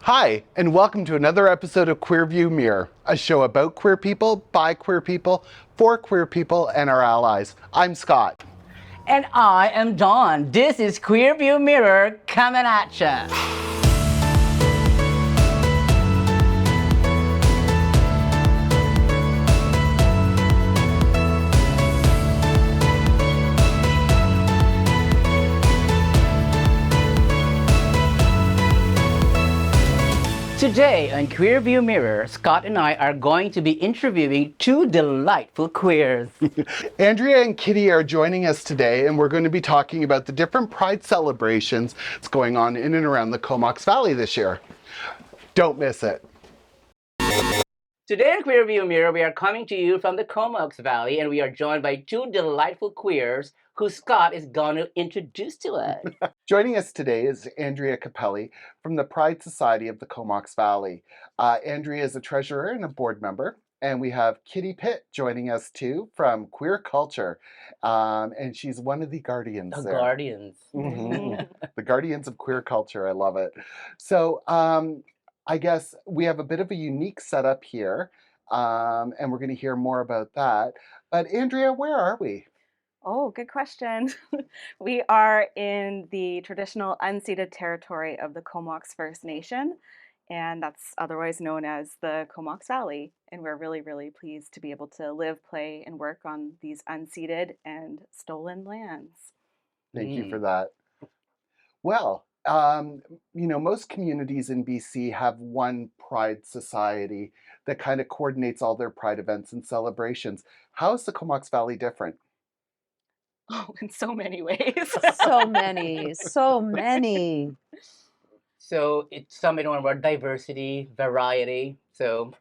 Hi, and welcome to another episode of Queer View Mirror, a show about queer people, by queer people, for queer people, and our allies. I'm Scott. And I am Dawn. This is Queer View Mirror coming at ya. Today on Queer View Mirror, Scott and I are going to be interviewing two delightful queers. Andrea and Kitty are joining us today, and we're going to be talking about the different Pride celebrations that's going on in and around the Comox Valley this year. Don't miss it. Today on Queer View Mirror, we are coming to you from the Comox Valley, and we are joined by two delightful queers who Scott is going to introduce to us. Joining us today is Andrea Capelli from the Pride Society of the Comox Valley. Andrea is a treasurer and a board member. And we have Kitty Pitt joining us too from Queer Culture. And she's one of the guardians The there. Guardians. Mhm. The guardians of queer culture. I love it. So I guess we have a bit of a unique setup here. And we're going to hear more about that. But Andrea, where are we? Oh, good question. We are in the traditional unceded territory of the Comox First Nation, and that's otherwise known as the Comox Valley. And we're really, really pleased to be able to live, play, and work on these unceded and stolen lands. Thank you for that. Well, most communities in BC have one Pride Society that kind of coordinates all their Pride events and celebrations. How is the Comox Valley different? Oh, in so many ways. So many, so many. So it's something about diversity, variety. So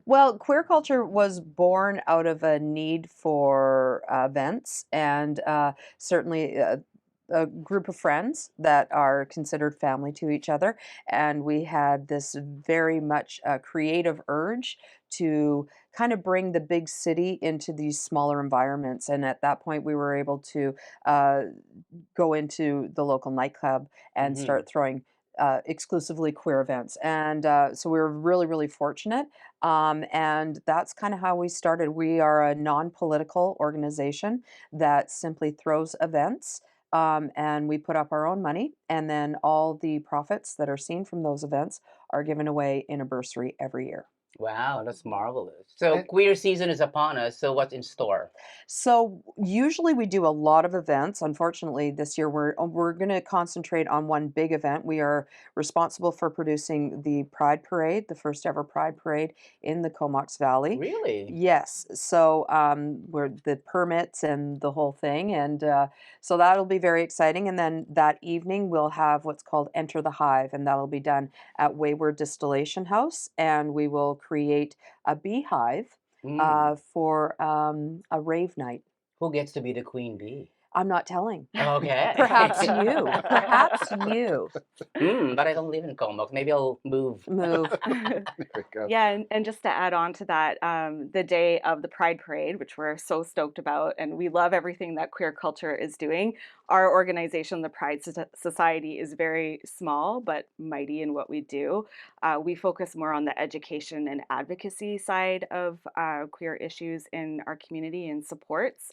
Well, queer culture was born out of a need for events and certainly a group of friends that are considered family to each other. And we had this very much creative urge to kind of bring the big city into these smaller environments. And at that point, we were able to uh, go into the local nightclub and start throwing exclusively queer events. And so we were really, really fortunate. And that's kind of how we started. We are a non political organization that simply throws events. And we put up our own money, and then all the profits that are seen from those events are given away in a bursary every year. wow, that's marvelous. So And queer season is upon us. So what's in store? So usually we do a lot of events. Unfortunately, this year we're going to concentrate on one big event. We are responsible for producing the Pride Parade, the first ever Pride Parade in the Comox Valley. Really? Yes, so we're the permits and the whole thing, and so that'll be very exciting. And then that evening we'll have what's called Enter the Hive, and that'll be done at Wayward Distillation House, and we will create a beehive for a rave night. Who gets to be the queen bee? I'm not telling. Okay. Perhaps you. Perhaps you. But I don't live in Comox. Maybe I'll move. Move. there we go. Yeah, and just to add on to that, the day of the Pride Parade, which we're so stoked about, and we love everything that queer culture is doing. Our organization, the Pride Society, is very small but mighty in what we do. We focus more on the education and advocacy side of queer issues in our community and supports.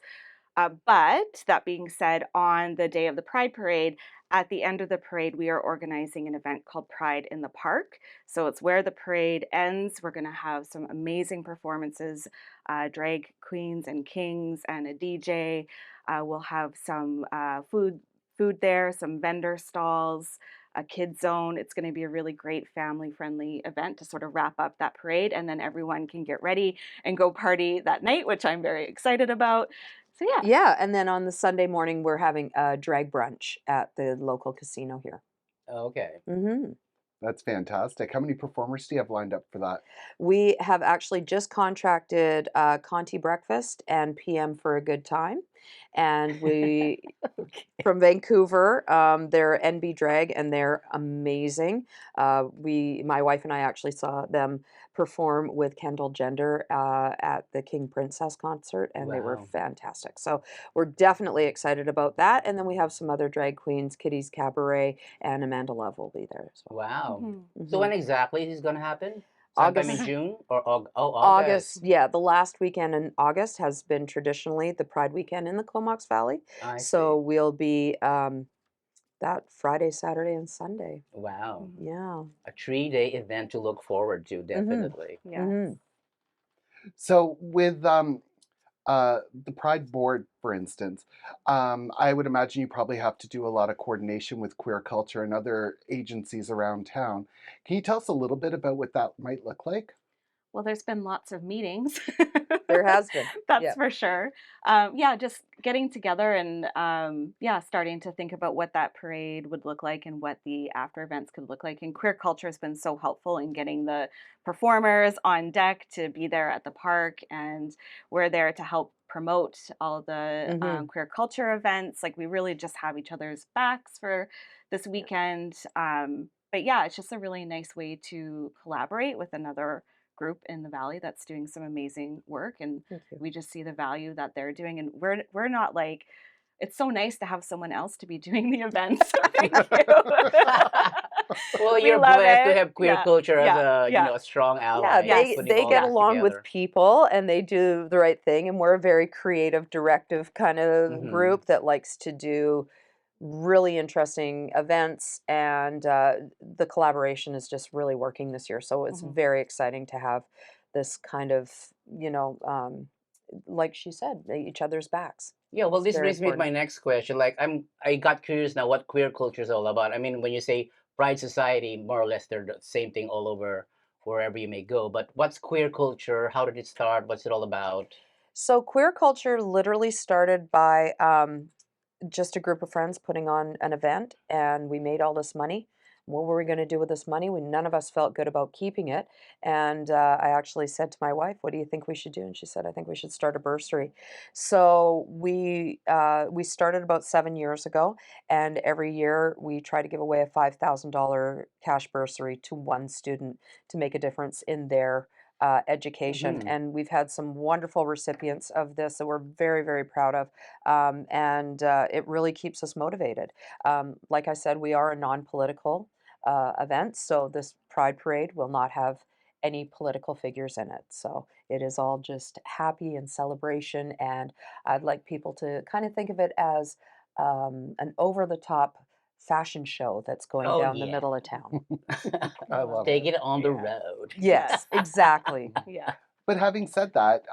But that being said, on the day of the Pride Parade, at the end of the parade, we are organizing an event called Pride in the Park. So it's where the parade ends. We're going to have some amazing performances, drag queens and kings, and a DJ. We'll have some food there, some vendor stalls, a kid zone. It's going to be a really great family-friendly event to sort of wrap up that parade, and then everyone can get ready and go party that night, which I'm very excited about. So yeah. Yeah, and then on the Sunday morning we're having a drag brunch at the local casino here. Okay. That's fantastic. How many performers do you have lined up for that? We have actually just contracted Conti Breakfast and PM for a Good Time. And we, from Vancouver, they're NB Drag and they're amazing. My wife and I actually saw them perform with Kendall Gender at the King Princess concert, and they were Wow. fantastic. So we're definitely excited about that. And then we have some other drag queens, Kitty's Cabaret, and Amanda Love will be there as well. Wow. Wow. Mhm. So Hmm. when exactly is this gonna happen? Sometime in August. June or August? August, yeah, the last weekend in August has been traditionally the Pride weekend in the Comox Valley. I So see. we'll be that Friday, Saturday, and Sunday. Wow. Mhm. Yeah. A 3-day event to look forward to, Mm-hmm. definitely. Yes. Mm-hmm. So with the Pride Board, for instance, I would imagine you probably have to do a lot of coordination with queer culture and other agencies around town. Can you tell us a little bit about what that might look like? Well, there's been lots of meetings. There has been. That's Yeah. for sure. Yeah, just getting together and yeah, starting to think about what that parade would look like and what the after events could look like. And queer culture has been so helpful in getting the performers on deck to be there at the park, and we're there to help promote all the Mm-hmm. queer culture events. Like we really just have each other's backs for this Yeah. weekend. But yeah, it's just a really nice way to collaborate with another group in the valley that's doing some amazing work, and Thank you. we just see the value that they're doing, and we're not like, it's so nice to have someone else to be doing the events. So thank you. Well, We you're love blessed to it. have queer Yeah, culture as yeah, a, yeah. a strong Yeah, ally in they Yes. putting they all get Yeah. this along with together. people and they do the right thing, and we're a very creative, directive kind of Hmm. group that likes to do really interesting events, and the collaboration is just really working this year. So it's Mhm. very exciting to have this kind of, you know, like she said, each other's backs. Yeah, well, It's this very brings me to my important. next question. Like, I got curious now what queer culture is all about. I mean, when you say Pride Society, more or less they're the same thing all over wherever you may go. But what's queer culture? How did it start? What's it all about? So queer culture literally started by just a group of friends putting on an event, and we made all this money. What were we going to do with this money? None of us felt good about keeping it. And I actually said to my wife, "What do you think we should do?" And she said, "I think we should start a bursary." So we started about 7 years ago, and every year we try to give away a $5,000 cash bursary to one student to make a difference in their education. Hmm. And we've had some wonderful recipients of this that we're very, very proud of, and it really keeps us motivated. Like I said, we are a non-political event, so this Pride Parade will not have any political figures in it. So it is all just happy and celebration, and I'd like people to kind of think of it as an over-the-top fashion show that's going Oh, down the yeah. middle of town. I I love love Take it. it on the Yeah. road. Yes. Yes, exactly. Yeah. But having said that,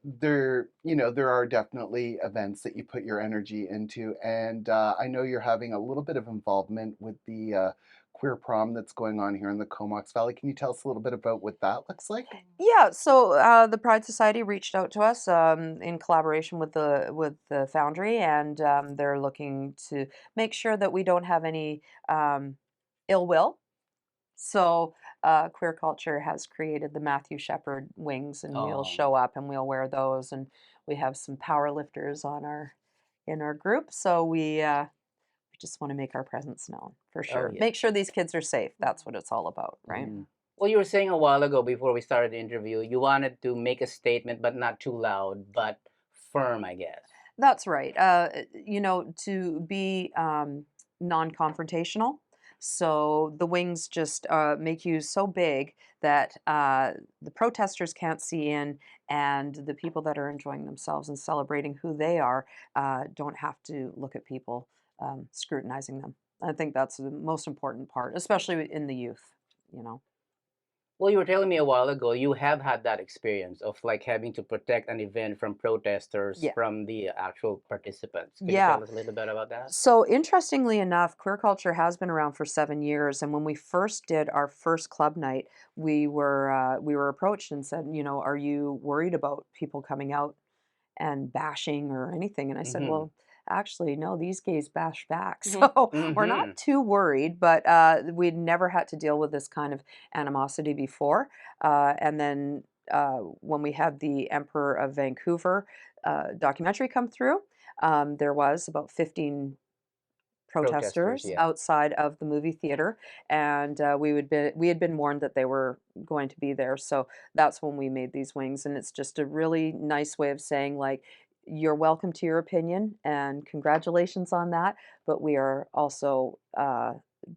there are definitely events that you put your energy into, and I know you're having a little bit of involvement with the queer prom that's going on here in the Comox Valley. Can you tell us a little bit about what that looks like? Yeah, so the Pride Society reached out to us in collaboration with the Foundry, and they're looking to make sure that we don't have any ill will. So Queer Culture has created the Matthew Shepard wings, and we'll Oh, show up and we'll wear those, and we have some power lifters on our in our group. So we just want to make our presence known for oh sure. yeah. Make sure these kids are safe. That's what it's all about, right? Hmm. Well, you were saying a while ago before we started the interview, you wanted to make a statement, but not too loud, but firm, I guess. That's right. To be non-confrontational. So the wings just make you so big that the protesters can't see in, and the people that are enjoying themselves and celebrating who they are don't have to look at people scrutinizing them. I think that's the most important part, especially in the youth. You know. Well, you were telling me a while ago you have had that experience of like having to protect an event from protesters Yeah. from the actual participants. Could you Yeah. tell us a little bit about that? So interestingly enough, queer culture has been around for 7 years, and when we first did our first club night, we were approached and said, "Are you worried about people coming out and bashing or anything?" And I said, Mm-hmm. "Well, actually, no, these gays bash back, so we're Mm-hmm. not too worried." But we'd never had to deal with this kind of animosity before, and then. When we had the Emperor of Vancouver documentary come through, there was about 15 Protesters, protesters yeah. outside of the movie theater, and we had been warned that they were going to be there. So that's when we made these wings, and it's just a really nice way of saying, like, you're welcome to your opinion and congratulations on that, but we are also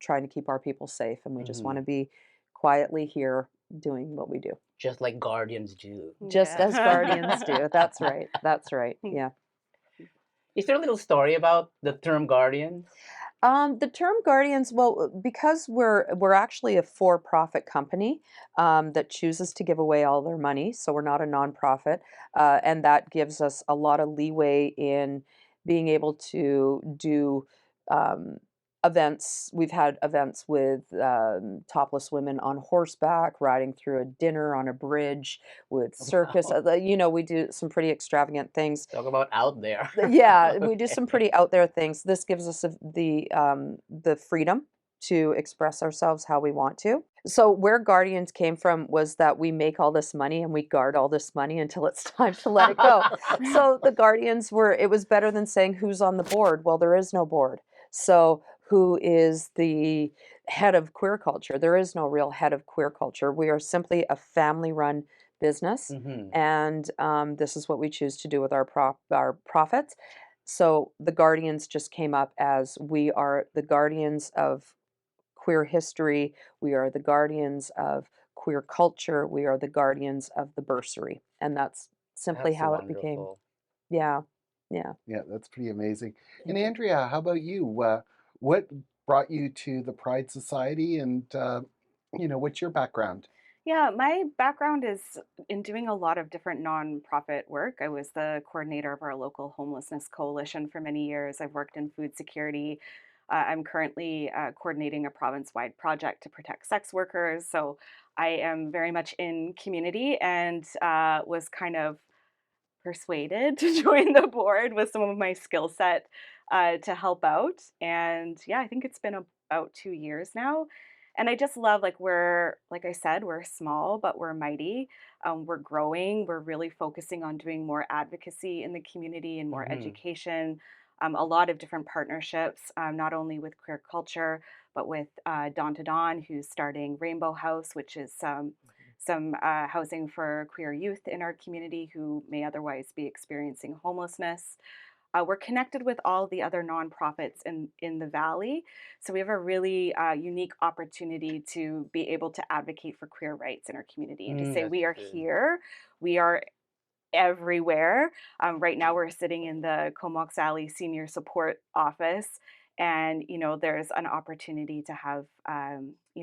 trying to keep our people safe, and we just want Hmm. to be quietly here doing what we do, Just like guardians do. just as guardians do. That's right. That's right. Yeah. Yeah. Is there a little story about the term guardian? The term guardians, well, because we're actually a for-profit company that chooses to give away all their money, so we're not a nonprofit, and that gives us a lot of leeway in being able to do um, events. We've had events with topless women on horseback, riding through a dinner on a bridge with circus. Wow. We do some pretty extravagant things. Talk about out there. Yeah, we do Okay. some pretty out there things. This gives us the freedom to express ourselves how we want to. So where Guardians came from was that we make all this money and we guard all this money until it's time to let it go. So the Guardians were, it was better than saying who's on the board. Well, there is no board. So who is the head of queer culture? There is no real head of queer culture. We are simply a family run business, Hmm. and this is what we choose to do with our profits. So the Guardians just came up as we are the guardians of queer history, we are the guardians of queer culture, we are the guardians of the bursary, and that's simply That's how it became. wonderful. Yeah, yeah. Yeah, that's pretty amazing. And Yeah. Andrea, how about you? What brought you to the Pride Society, and what's your background? Yeah, my background is in doing a lot of different nonprofit work. I was the coordinator of our local homelessness coalition for many years. I've worked in food security. I'm currently coordinating a province wide project to protect sex workers. So I am very much in community and was kind of persuaded to join the board with some of my skill set to help out. And yeah, I think it's been about 2 years now. And I just love, like, like I said, we're small, but we're mighty. We're growing. We're really focusing on doing more advocacy in the community and more Hmm. education. A lot of different partnerships, not only with queer culture, but with Dawn to Dawn, who's starting Rainbow House, which is some housing for queer youth in our community who may otherwise be experiencing homelessness. We're connected with all the other nonprofits in the Valley. So we have a really unique opportunity to be able to advocate for queer rights in our community and to say That's we are true. here, we are everywhere. Right now, we're sitting in the Comox Valley Senior Support Office, and there's an opportunity to have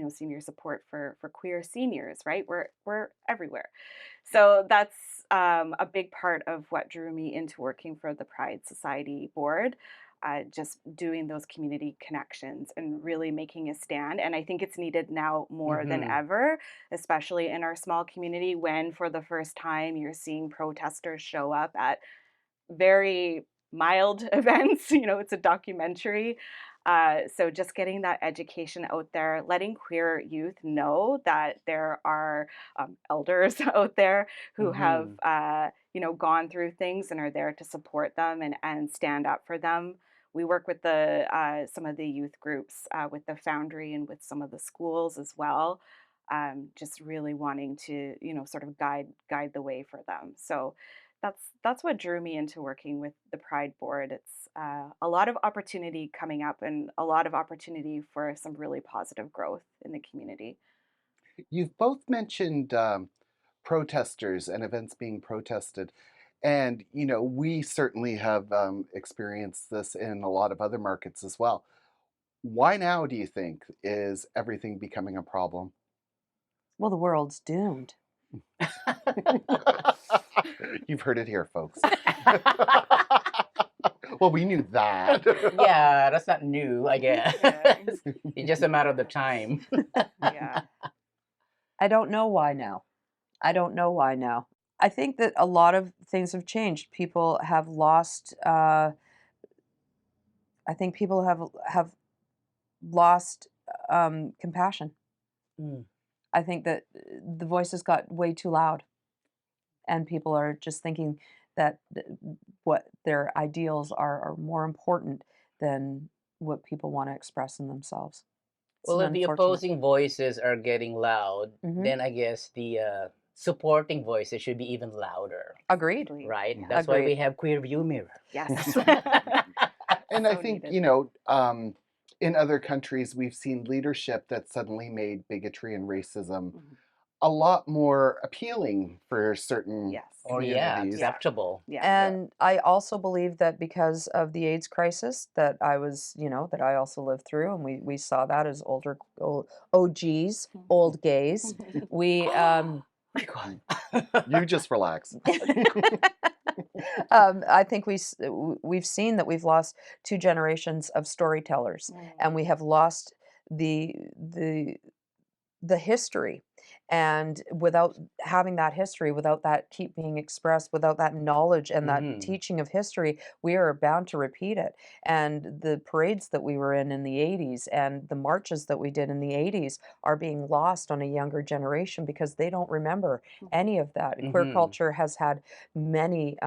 senior support for queer seniors. Right, we're everywhere. So that's a big part of what drew me into working for the Pride Society board. Just doing those community connections and really making a stand. And I think it's needed now more than Hmm. ever, especially in our small community when for the first time you're seeing protesters show up at very mild events. It's a documentary. So just getting that education out there, letting queer youth know that there are elders out there who have, Hmm. gone through things and are there to support them and stand up for them. We work with the some of the youth groups, with the Foundry and with some of the schools as well. Just really wanting to, sort of guide the way for them. So that's what drew me into working with the Pride Board. It's a lot of opportunity coming up and a lot of opportunity for some really positive growth in the community. You've both mentioned protesters and events being protested. And, we certainly have experienced this in a lot of other markets as well. Why now, do you think, is everything becoming a problem? Well, the world's doomed. You've heard it here, folks. Well, we knew that. Yeah, that's not new, I guess. Yeah. It's just a matter of the time. Yeah. I don't know why now. I don't know why now. I think that a lot of things have changed. People have lost. I think people have lost compassion. Mm. I think that the voices got way too loud, and people are just thinking that what their ideals are more important than what people want to express in themselves. It's Well, an if the unfortunate. opposing voices are getting loud, Hmm. then I guess the supporting voices should be even louder, Agreed. Agreed. right? Yeah. That's why we Agreed. have Queer View Mirror. Yes. And I So think, needed. in other countries, we've seen leadership that suddenly made bigotry and racism Mhm. a lot more appealing for certain Yes. Or yeah, communities. Yeah. acceptable. Yeah. And I also believe that because of the AIDS crisis that I was, that I also lived through, and we saw that as older OGs, old gays. We My God. You just relax. I think we've seen that we've lost 2 generations of storytellers, and we have lost the the the history. And without having that history, without that keep being expressed, without that knowledge and that Mhm. teaching of history, we are bound to repeat it. And the parades that we were in the 80s and the marches that we did in the 80s are being lost on a younger generation because they don't remember any of that. Queer Mhm. culture has had many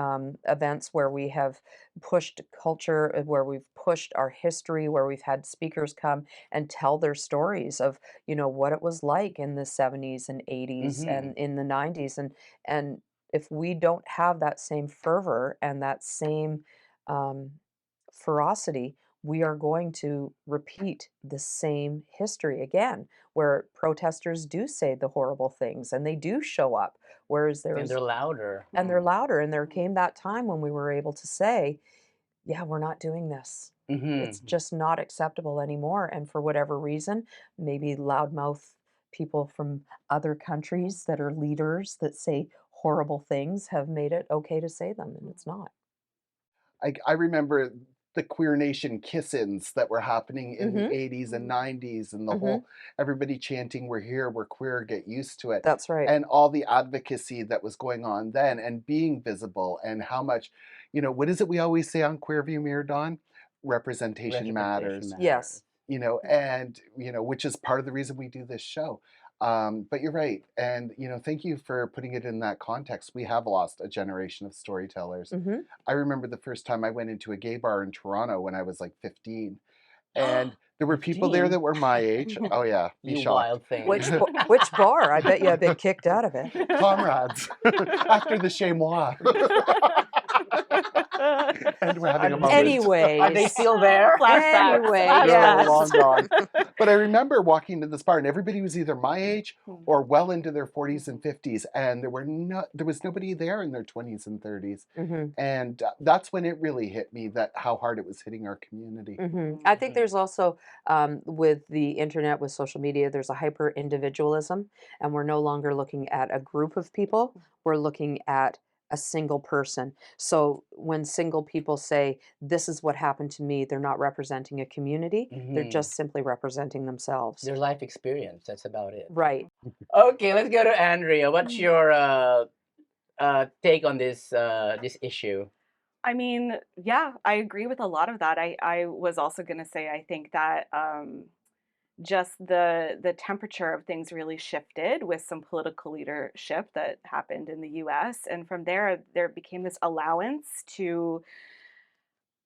events where we have pushed culture, where we've pushed our history, where we've had speakers come and tell their stories of what it was like in the 70s and 80s Mhm. and in the 90s. And if we don't have that same fervor and that same um, ferocity, we are going to repeat the same history again, where protesters do say the horrible things and they do show up, whereas And they're louder. they're louder. And there came that time when we were able to say, yeah, we're not doing this. It's Mhm. just not acceptable anymore. And for whatever reason, maybe loudmouth people from other countries that are leaders that say horrible things have made it okay to say them, and it's not. I remember the Queer Nation kiss-ins that were happening in the Mhm. 80s and 90s and the Mhm. whole everybody chanting, "We're here, we're queer, get used to it." That's right. And all the advocacy that was going on then and being visible and how much, what is it we always say on Queerview Mirror Dawn? Representation Representation matters. Yes. matters. And which is part of the reason we do this show. But you're right, and thank you for putting it in that context. We have lost a generation of storytellers. Mhm. I remember the first time I went into a gay bar in Toronto when I was like 15, and there were people there 15? that were my age. Oh yeah, be You shocked. wild thing. Which bar? I bet you have been kicked out of it. Comrades, after the chez moi, and we're having a moment. Are they Anyways. still there? Flashbacks. No, Anyways. long Flashbacks. gone. But I remember walking to this bar, and everybody was either my age Mhm. or well into their 40s and 50s, and there was nobody there in their 20s and 30s, Mhm. and that's when it really hit me that how hard it was hitting our community. I think Mhm. there's also, with the internet, with social media, there's a hyper individualism, and we're no longer looking at a group of people. We're looking at a single person. So when single people say, "This is what happened to me," they're not representing a community. They're Mhm. just simply representing themselves. Their life experience, that's about it. Right. Okay, let's go to Andrea. What's Mm. your take on this issue? I mean, yeah, I agree with a lot of that. I was also going to say I think that just the temperature of things really shifted with some political leadership that happened in the US, and from there became this allowance to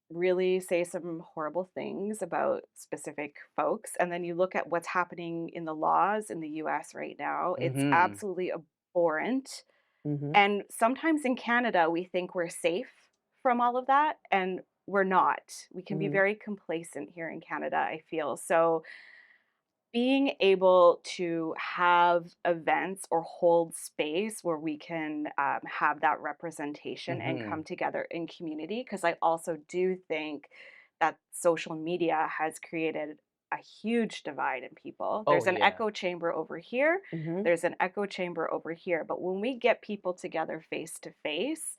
really say some horrible things about specific folks. And then you look at what's happening in the laws in the US right now, it's Mhm. absolutely abhorrent. Mhm. And sometimes in Canada, we think we're safe from all of that, and we're not. We can be Mhm. very complacent here in Canada, I feel. So being able to have events or hold space where we can have that representation and Mhm. come together in community, because I also do think that social media has created a huge divide in people. Oh There's an yeah. echo chamber over here, Mhm. there's an echo chamber over here. But when we get people together face to face,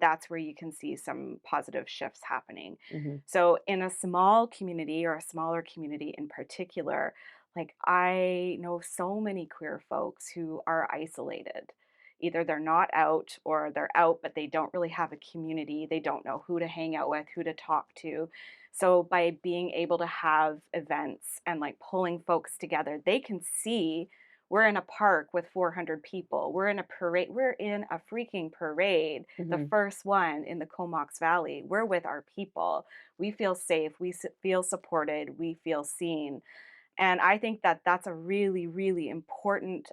that's where you can see some positive shifts happening. Mhm. So, in a small community or a smaller community in particular, like, I know so many queer folks who are isolated. Either they're not out or they're out, but they don't really have a community. They don't know who to hang out with, who to talk to. So, by being able to have events and like pulling folks together, they can see we're in a park with 400 people. We're in a parade. We're in a freaking parade, the Mhm. first one in the Comox Valley. We're with our people. We feel safe. Feel supported. We feel seen. And I think that that's a really, really important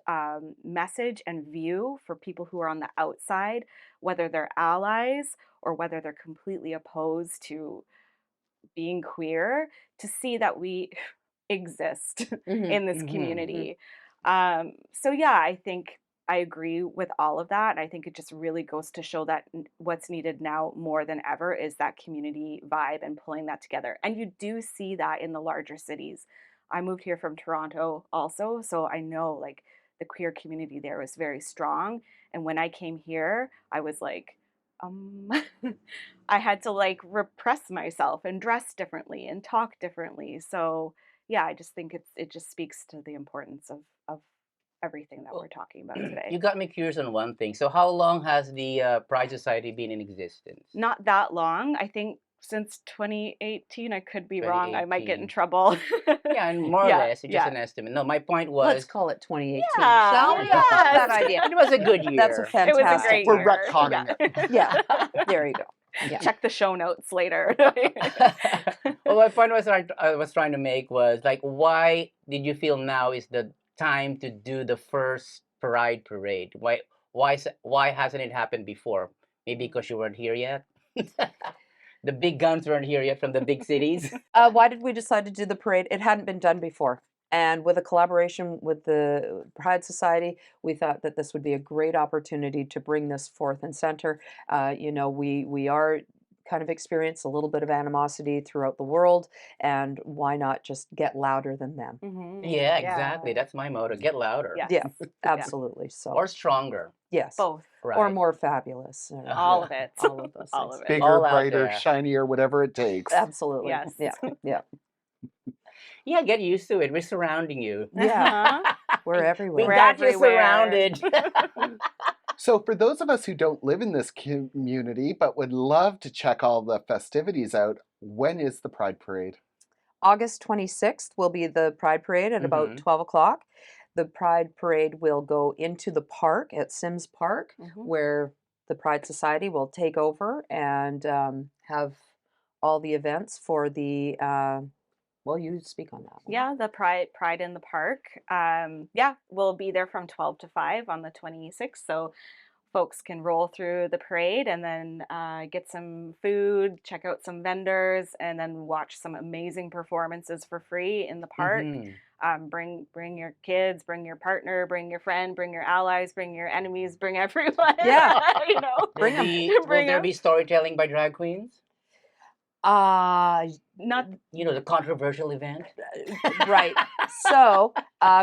message and view for people who are on the outside, whether they're allies or whether they're completely opposed to being queer to see that we exist Mhm. in this Mhm. community. So yeah, I think I agree with all of that. I think it just really goes to show that what's needed now more than ever is that community vibe and pulling that together. And you do see that in the larger cities. I moved here from Toronto also, so I know like the queer community there was very strong. And when I came here, I was like, um, I had to like repress myself and dress differently and talk differently. So yeah, I just think it just speaks to the importance of everything that we're Well, talking about today. you got me curious on one thing. So, how long has the Pride Society been in existence? Not that long. I think since 2018. I could be wrong. I might get in 2018. trouble. Yeah, and more or Yeah, less, it's just yeah. an estimate. No, my point Let's was, call it 2018, Yeah, shall we? I love that yes. idea. it was a good That's a year. It was a fantastic great We're year. year. retconning it. Yeah, there you go. Yeah. Check the show notes later. Well, my point was I was trying to make was like, why did you feel now is the time to do the first Pride parade? Why hasn't it happened before? Maybe because you weren't here yet. The big guns weren't here yet from the big cities. Why did we decide to do the parade? It hadn't been done before. And with a collaboration with the Pride Society, we thought that this would be a great opportunity to bring this forth and center. We are kind of experience a little bit of animosity throughout the world, and why not just get louder than them? Yeah, Yeah. exactly. That's my motto. Get louder Yes. Yeah, Yeah. absolutely. So or stronger. yes, Both. or Right. more fabulous. All of it. All of those All things. of it. Bigger, All out brighter, there. shinier, whatever it takes. Absolutely. Yes. Yeah. Yeah. Yeah, get used to it. We're surrounding you. Yeah. Uh-huh. We're We everywhere. We're got you everywhere. surrounded. So, for those of us who don't live in this community but would love to check all the festivities out, when is the Pride Parade? August 26th will be the Pride Parade at about Mhm. 12 o'clock. The Pride Parade will go into the park at Sims Park, Mhm. where the Pride Society will take over and have all the events for the. Well, you speak on that one. Yeah, the Pride in the Park. Yeah, we'll be there from 12 to 5 on the 26th. So folks can roll through the parade and then get some food, check out some vendors, and then watch some amazing performances for free in the park. Mhm. Bring your kids, bring your partner, bring your friend, bring your allies, bring your enemies, bring everyone. Yeah. You know, Bring 'em. Will bring there 'em. be storytelling by drag queens? Uh, Not You know, the controversial event. right. So,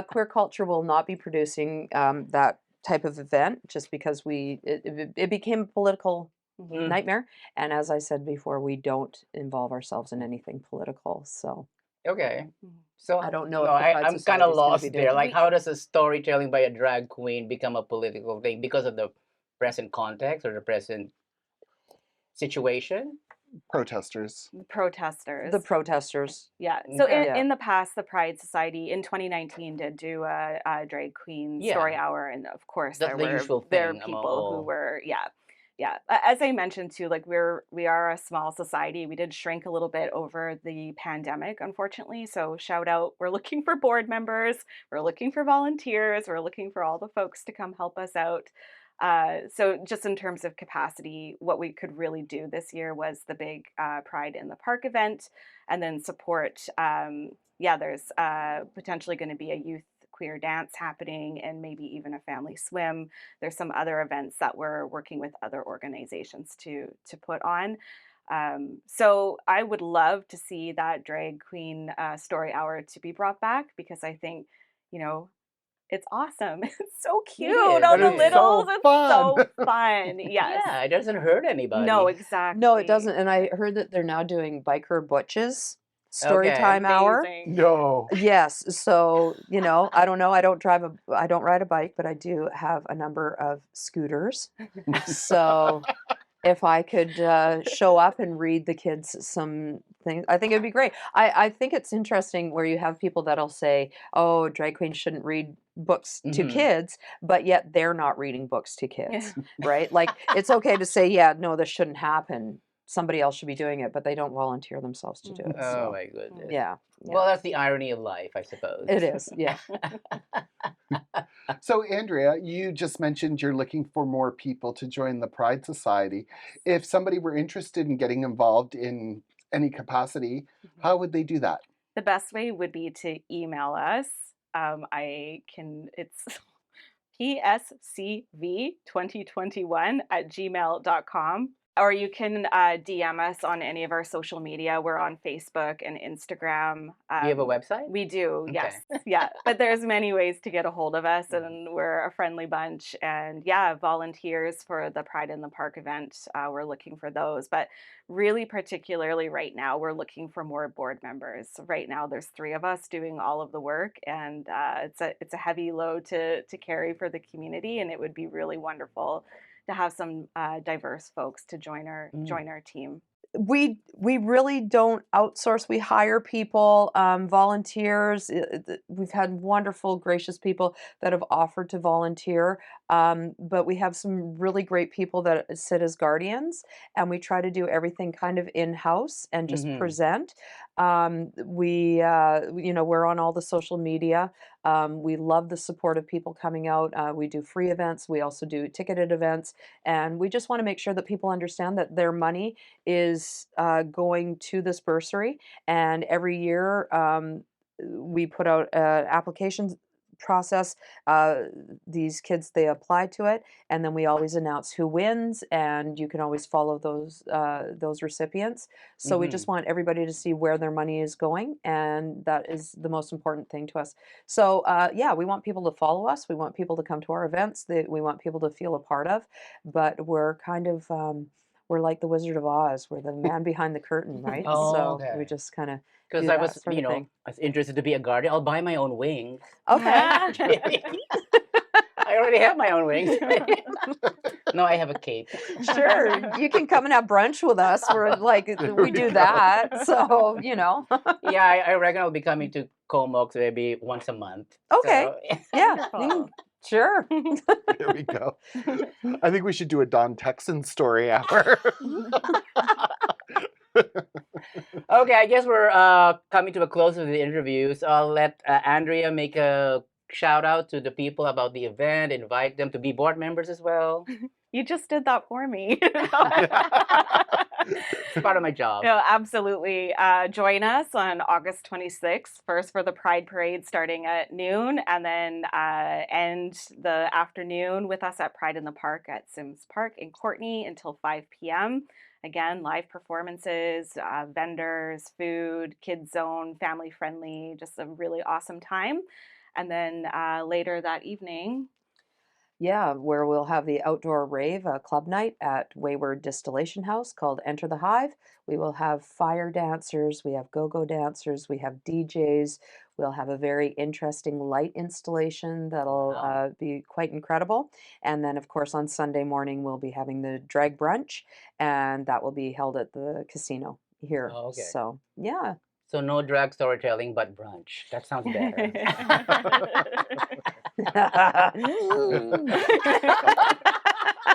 queer culture will not be producing that type of event just because it became a political Mhm. nightmare. And as I said before, we don't involve ourselves in anything political. So Okay. Mhm. So I don't know no, if the Pride I'm kind Society of is going to be lost there. doing. Like, how does a storytelling by a drag queen become a political thing because of the present context or the present situation? Protesters. protesters. The protesters. Yeah. So Okay. Yeah. in the past, the Pride Society in 2019 did do a drag queen story Yeah, hour, and of course that's the usual there were thing. people who were yeah. As I mentioned too, like we are a small society. We did shrink a little bit over the pandemic, unfortunately. So shout out, we're looking for board members, we're looking for volunteers, we're looking for all the folks to come help us out. So just in terms of capacity, what we could really do this year was the big Pride in the Park event, and then support. Yeah, there's potentially going to be a youth queer dance happening, and maybe even a family swim. There's some other events that we're working with other organizations to put on. So I would love to see that drag queen story hour to be brought back, because I think, you know, it's awesome. It's so cute. is, All it the And it's is. littles. so It's fun. so fun. Yes. Yeah, it doesn't hurt No, anybody. exactly. No, it doesn't. And I heard that they're now doing Biker Butch's story Okay. time hour. Amazing. No. Yes. So, I don't know. I don't ride a bike, but I do have a number of scooters. So if I could show up and read the kids some things, I think it'd be great. I think it's interesting where you have people that'll say, oh, drag queens shouldn't read books to Mhm. kids, but yet they're not reading books to Yeah. kids, right? Like, it's okay to say, yeah, no, this shouldn't happen. Somebody else should be doing it, but they don't volunteer themselves to do it. Mhm. Oh So, my goodness. yeah, Well, yeah, that's the irony of life, I suppose. it is. Yeah. So, Andrea, you just mentioned you're looking for more people to join the Pride Society. If somebody were interested in getting involved in any capacity, how would they do that? The best way would be to email us. It's pscv2021@gmail.com. Or you can DM us on any of our social media. We're on Facebook and Instagram. Do you have a website? We do, yes. Okay. Yeah. But there's many ways to get a hold of us, Mhm. and we're a friendly bunch. And yeah, volunteers for the Pride in the Park event, we're looking for those. But really, particularly right now, we're looking for more board members. Right now, there's 3 of us doing all of the work, and it's a heavy load to carry for the community, and it would be really wonderful to have some diverse folks to join our team. We really don't outsource. We hire people, volunteers. We've had wonderful, gracious people that have offered to volunteer. But we have some really great people that sit as guardians, and we try to do everything kind of in-house and just Mm-hmm. present. We're on all the social media. We love the support of people coming out. We do free events. We also do ticketed events, and we just want to make sure that people understand that their money is going to this bursary, and every year we put out an application process. These kids, they apply to it, and then we always announce who wins, and you can always follow those recipients. So we Mm-hmm. just want everybody to see where their money is going, and that is the most important thing to us. So yeah, we want people to follow us. We want people to come to our events that we want people to feel a part of, but we're kind of we're like the Wizard of Oz. We're the man behind the curtain, right? Oh, So we okay. just kind of Because do I that was, sort of thing. I was interested to be a guardian. I'll buy my own wings. Okay. I already have my own wings. No, I have a cape. Sure, you can come and have brunch with us. We're like, we do that. So, Yeah, I reckon I'll be coming to Comox maybe once a month. Okay. So, Yeah. Wonderful. Sure. There we go. I think we should do a Don Texan story hour. okay, I guess we're coming to a close of the interview. So I'll let Andrea make a shout out to the people about the event, invite them to be board members as well. You just did that for me. It's part of my job. No, absolutely. Join us on August 26th, first for the Pride Parade starting at noon, and then end the afternoon with us at Pride in the Park at Sims Park in Courtney until 5 p.m. Again, live performances, vendors, food, kids zone, family friendly, just a really awesome time. And then later that evening, Yeah, where we'll have the outdoor rave club night at Wayward Distillation House called Enter the Hive. We will have fire dancers, we have go-go dancers, we have DJs. We'll have a very interesting light installation that'll Wow. be quite incredible. And then, of course, on Sunday morning, we'll be having the drag brunch, and that will be held at the casino here. Oh, okay. So, yeah. So no drag storytelling, but brunch. That sounds better.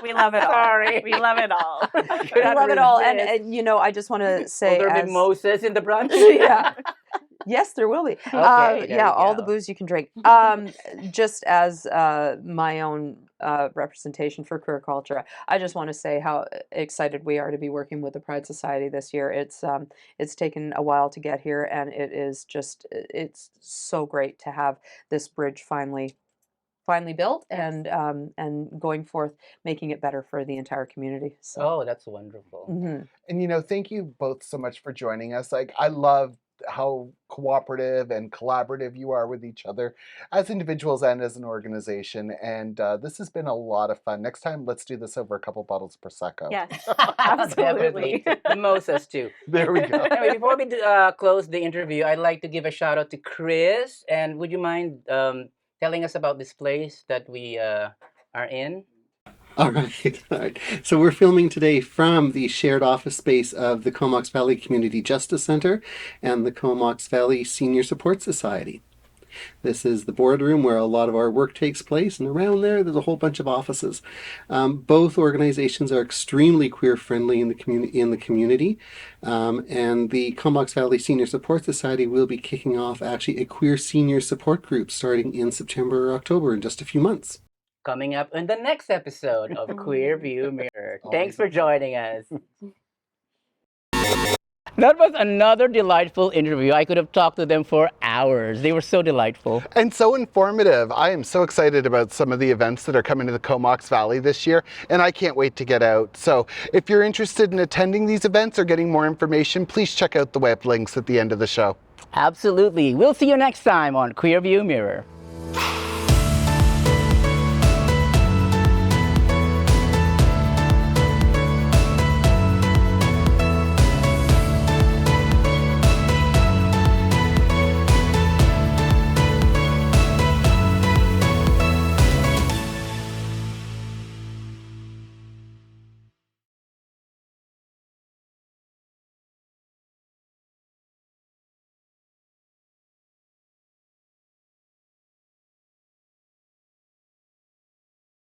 we love it all. Sorry. We love it all. I I could not love it all. resist. And I just want to Will say, there be as mimosas in the brunch? yeah. Yes, there will be. Okay, there Yeah, you all the go. booze you can drink. Just as my own representation for queer culture, I just want to say how excited we are to be working with the Pride Society this year. It's taken a while to get here, and it's so great to have this bridge finally built Yes. and going forth, making it better for the entire community. So, Oh, that's wonderful. mhm. And thank you both so much for joining us. Like, I love how cooperative and collaborative you are with each other as individuals and as an organization. And this has been a lot of fun. Next time, let's do this over a couple bottles of Prosecco. Yes, Definitely. absolutely. Mimosas too. There we go. Anyway, before we close the interview, I'd like to give a shout out to Chris. And would you mind telling us about this place that we are in? All right, all right. So we're filming today from the shared office space of the Comox Valley Community Justice Center and the Comox Valley Senior Support Society. This is the boardroom where a lot of our work takes place, and around there's a whole bunch of offices. Both organizations are extremely queer friendly in the community, and the Comox Valley Senior Support Society will be kicking off actually a queer senior support group starting in September or October in just a few months. Coming up in the next episode of Queer View Mirror. Thanks for joining us. That was another delightful interview. I could have talked to them for hours. They were so delightful. And so informative. I am so excited about some of the events that are coming to the Comox Valley this year, and I can't wait to get out. So if you're interested in attending these events or getting more information, please check out the web links at the end of the show. Absolutely. We'll see you next time on Queer View Mirror.